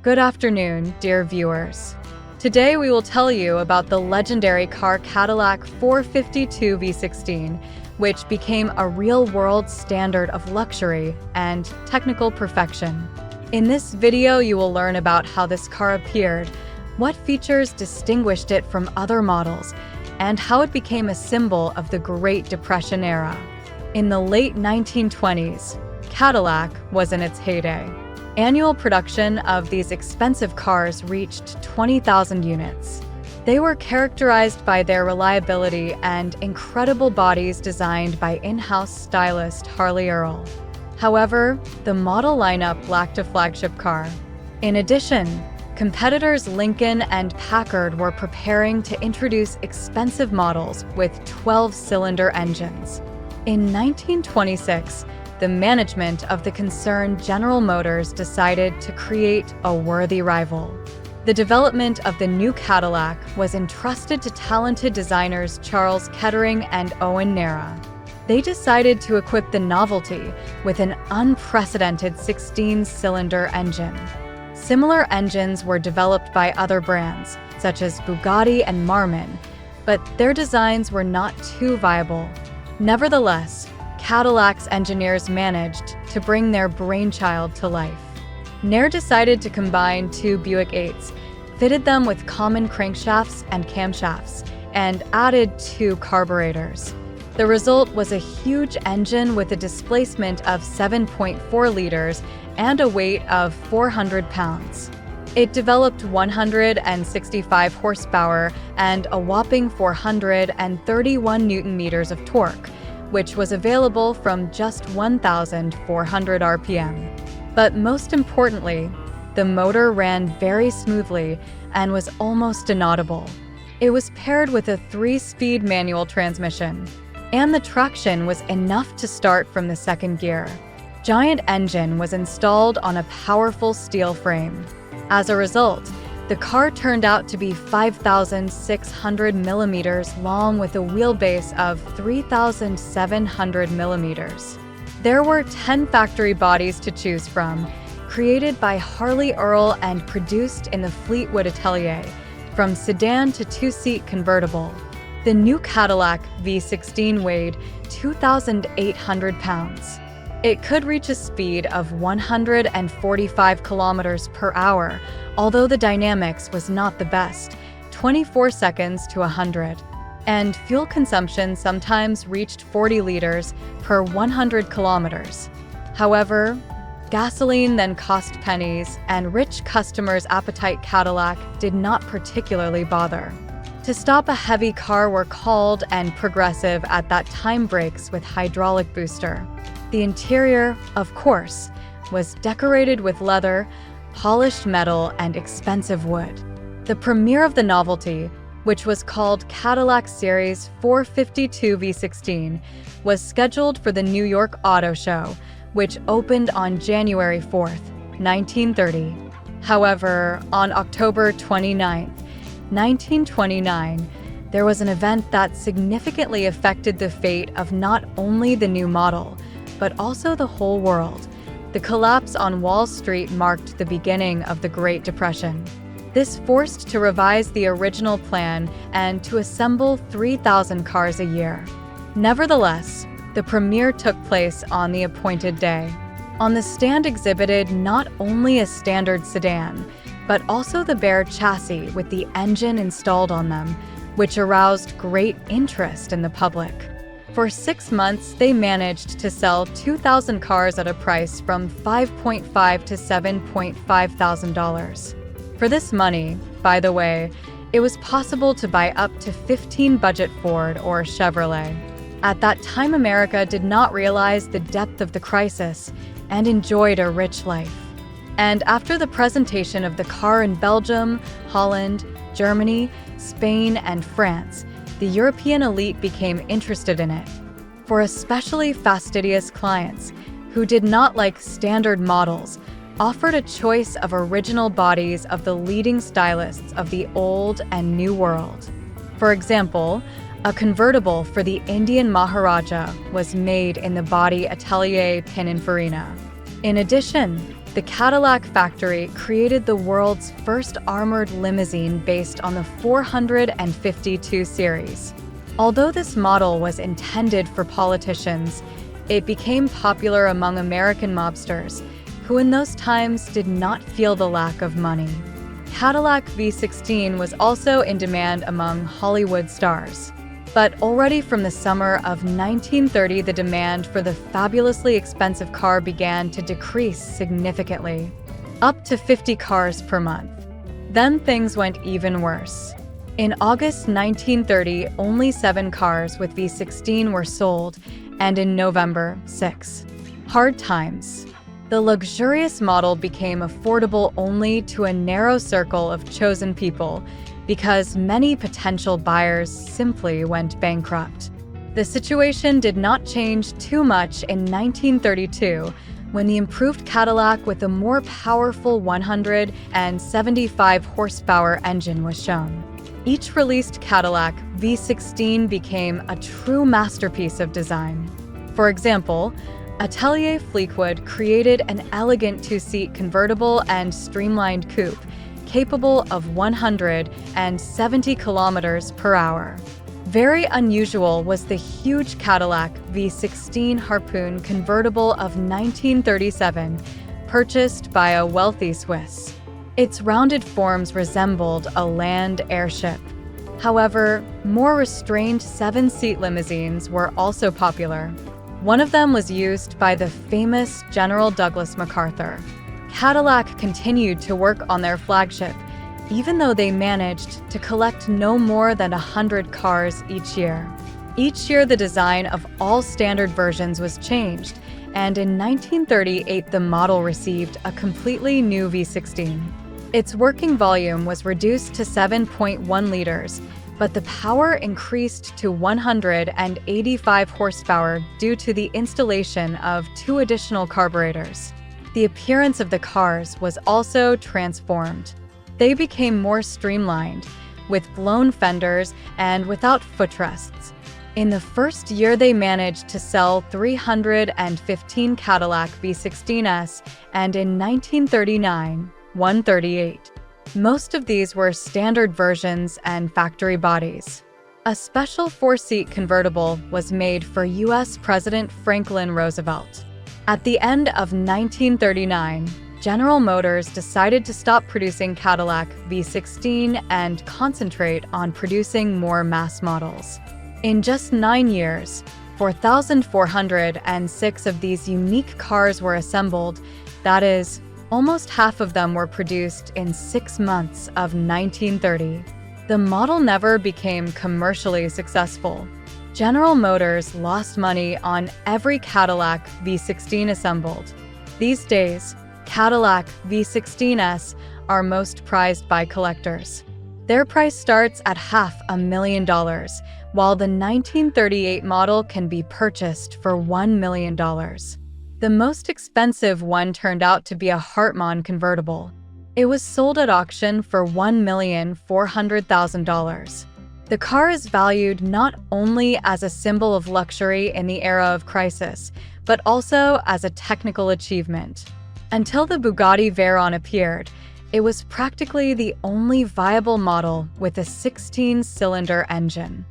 Good afternoon, dear viewers. Today we will tell you about the legendary car Cadillac 452 V16, which became a real-world standard of luxury and technical perfection. In this video, you will learn about how this car appeared, what features distinguished it from other models, and how it became a symbol of the Great Depression era. In the late 1920s, Cadillac was in its heyday. Annual production of these expensive cars reached 20,000 units. They were characterized by their reliability and incredible bodies designed by in-house stylist Harley Earl. However, the model lineup lacked a flagship car. In addition, competitors Lincoln and Packard were preparing to introduce expensive models with 12-cylinder engines. In 1926, the management of the concern General Motors decided to create a worthy rival. The development of the new Cadillac was entrusted to talented designers Charles Kettering and Owen Nara. They decided to equip the novelty with an unprecedented 16-cylinder engine. Similar engines were developed by other brands, such as Bugatti and Marmon, but their designs were not too viable. Nevertheless, Cadillac's engineers managed to bring their brainchild to life. Nara decided to combine two Buick 8s, fitted them with common crankshafts and camshafts, and added two carburetors. The result was a huge engine with a displacement of 7.4 liters and a weight of 400 pounds. It developed 165 horsepower and a whopping 431 newton-meters of torque, which was available from just 1,400 RPM. But most importantly, the motor ran very smoothly and was almost inaudible. It was paired with a 3-speed manual transmission, and the traction was enough to start from the second gear. Giant engine was installed on a powerful steel frame. As a result, the car turned out to be 5,600 millimeters long with a wheelbase of 3,700 millimeters. There were 10 factory bodies to choose from, created by Harley Earl and produced in the Fleetwood atelier, from sedan to two-seat convertible. The new Cadillac V16 weighed 2,800 pounds. It could reach a speed of 145 kilometers per hour, although the dynamics was not the best, 24 seconds to 100. And fuel consumption sometimes reached 40 liters per 100 kilometers. However, gasoline then cost pennies, and rich customers' appetite Cadillac did not particularly bother. To stop a heavy car were called and progressive at that time brakes with hydraulic booster. The interior, of course, was decorated with leather, polished metal, and expensive wood. The premiere of the novelty, which was called Cadillac Series 452 V16, was scheduled for the New York Auto Show, which opened on January 4th, 1930. However, on October 29, 1929, there was an event that significantly affected the fate of not only the new model, but also the whole world. The collapse on Wall Street marked the beginning of the Great Depression. This forced to revise the original plan and to assemble 3,000 cars a year. Nevertheless, the premiere took place on the appointed day. On the stand exhibited not only a standard sedan, but also the bare chassis with the engine installed on them, which aroused great interest in the public. For 6 months, they managed to sell 2,000 cars at a price from $5.5 to $7.5 thousand. For this money, by the way, it was possible to buy up to 15 budget Ford or Chevrolet. At that time, America did not realize the depth of the crisis and enjoyed a rich life. And after the presentation of the car in Belgium, Holland, Germany, Spain, and France, the European elite became interested in it. For especially fastidious clients, who did not like standard models, offered a choice of original bodies of the leading stylists of the old and new world. For example, a convertible for the Indian Maharaja was made in the body Atelier Pininfarina. In addition, The Cadillac factory created the world's first armored limousine based on the 452 series. Although this model was intended for politicians, it became popular among American mobsters, who in those times did not feel the lack of money. Cadillac V16 was also in demand among Hollywood stars. But already from the summer of 1930, the demand for the fabulously expensive car began to decrease significantly, up to 50 cars per month. Then things went even worse. In August 1930, only 7 cars with V16 were sold, and in November, 6. Hard times. The luxurious model became affordable only to a narrow circle of chosen people, because many potential buyers simply went bankrupt. The situation did not change too much in 1932, when the improved Cadillac with a more powerful 175 horsepower engine was shown. Each released Cadillac V16 became a true masterpiece of design. For example, Atelier Fleetwood created an elegant 2-seat convertible and streamlined coupe, capable of 170 kilometers per hour. Very unusual was the huge Cadillac V16 Harpoon convertible of 1937, purchased by a wealthy Swiss. Its rounded forms resembled a land airship. However, more restrained 7-seat limousines were also popular. One of them was used by the famous General Douglas MacArthur. Cadillac continued to work on their flagship, even though they managed to collect no more than 100 cars each year. Each year, the design of all standard versions was changed, and in 1938, the model received a completely new V16. Its working volume was reduced to 7.1 liters, but the power increased to 185 horsepower due to the installation of 2 additional carburetors. The appearance of the cars was also transformed. They became more streamlined, with blown fenders and without footrests. In the first year, they managed to sell 315 Cadillac V16s, and in 1939, 138. Most of these were standard versions and factory bodies. A special 4-seat convertible was made for U.S. President Franklin Roosevelt. At the end of 1939, General Motors decided to stop producing Cadillac V16 and concentrate on producing more mass models. In just 9 years, 4,406 of these unique cars were assembled. That is, almost half of them were produced in 6 months of 1930. The model never became commercially successful. General Motors lost money on every Cadillac V16 assembled. These days, Cadillac V16s are most prized by collectors. Their price starts at $500,000, while the 1938 model can be purchased for $1 million. The most expensive one turned out to be a Hartmann convertible. It was sold at auction for $1,400,000. The car is valued not only as a symbol of luxury in the era of crisis, but also as a technical achievement. Until the Bugatti Veyron appeared, it was practically the only viable model with a 16-cylinder engine.